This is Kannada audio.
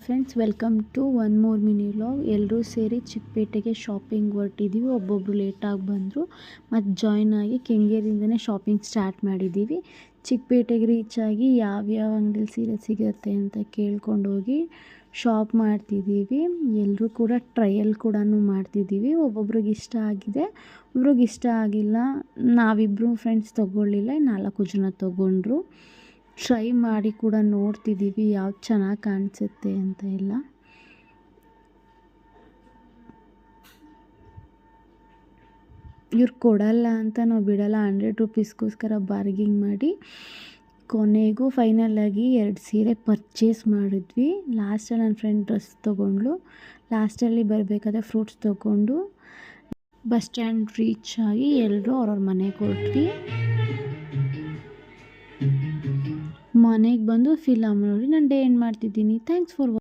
Friends, welcome to one more mini vlog. ಎಲ್ಲರೂ ಸೇರಿ ಚಿಕ್ಕಪೇಟೆಗೆ ಶಾಪಿಂಗ್ ಹೊರಟಿದ್ದೀವಿ. ಒಬ್ಬೊಬ್ಬರು ಲೇಟಾಗಿ ಬಂದರು ಮತ್ತು ಜಾಯ್ನ್ ಆಗಿ ಕೆಂಗೇರಿಯಿಂದನೇ ಶಾಪಿಂಗ್ ಸ್ಟಾರ್ಟ್ ಮಾಡಿದ್ದೀವಿ. ಚಿಕ್ಕಪೇಟೆಗೆ ರೀಚ್ ಆಗಿ ಯಾವ್ಯಾವ ಅಂಗಡಿಲಿ ಸೀರೆ ಸಿಗುತ್ತೆ ಅಂತ ಕೇಳ್ಕೊಂಡು ಹೋಗಿ ಶಾಪ್ ಮಾಡ್ತಿದ್ದೀವಿ. ಎಲ್ಲರೂ ಕೂಡ ಟ್ರಯಲ್ ಕೂಡ ಮಾಡ್ತಿದ್ದೀವಿ. ಒಬ್ಬೊಬ್ರಿಗೆ ಇಷ್ಟ ಆಗಿದೆ, ಒಬ್ರಿಗೆ ಇಷ್ಟ ಆಗಿಲ್ಲ. ನಾವಿಬ್ಬರು ಫ್ರೆಂಡ್ಸ್ ತೊಗೊಳ್ಳಿಲ್ಲ, 4 ಜನ ತೊಗೊಂಡ್ರು. ಟ್ರೈ ಮಾಡಿ ಕೂಡ ನೋಡ್ತಿದ್ದೀವಿ ಯಾವ್ದು ಚೆನ್ನಾಗಿ ಕಾಣಿಸುತ್ತೆ ಅಂತ ಎಲ್ಲ. ಇವ್ರು ಕೊಡಲ್ಲ ಅಂತ ನಾವು ಬಿಡಲ್ಲ, 100 ರೂಪೀಸ್ಗೋಸ್ಕರ ಬಾರ್ಗಿಂಗ್ ಮಾಡಿ ಕೊನೆಗೂ ಫೈನಲಾಗಿ 2 ಸೀರೆ ಪರ್ಚೇಸ್ ಮಾಡಿದ್ವಿ. ಲಾಸ್ಟಲ್ಲಿ ನನ್ನ ಫ್ರೆಂಡ್ ಡ್ರೆಸ್ ತೊಗೊಂಡ್ಳು. ಲಾಸ್ಟಲ್ಲಿ ಬರಬೇಕಾದ್ರೆ ಫ್ರೂಟ್ಸ್ ತೊಗೊಂಡು ಬಸ್ ಸ್ಟ್ಯಾಂಡ್ ರೀಚ್ ಆಗಿ ಎಲ್ಲರೂ ಅವ್ರವ್ರ ಮನೆಗೆ ಹೊರಟ್ವಿ. ಮನೆಗೆ ಬಂದು ಫಿಲಮ್ ನೋಡಿ ನಾನು ಡೇ ಎಂಡ್ ಮಾಡ್ತಿದ್ದೀನಿ. Thanks for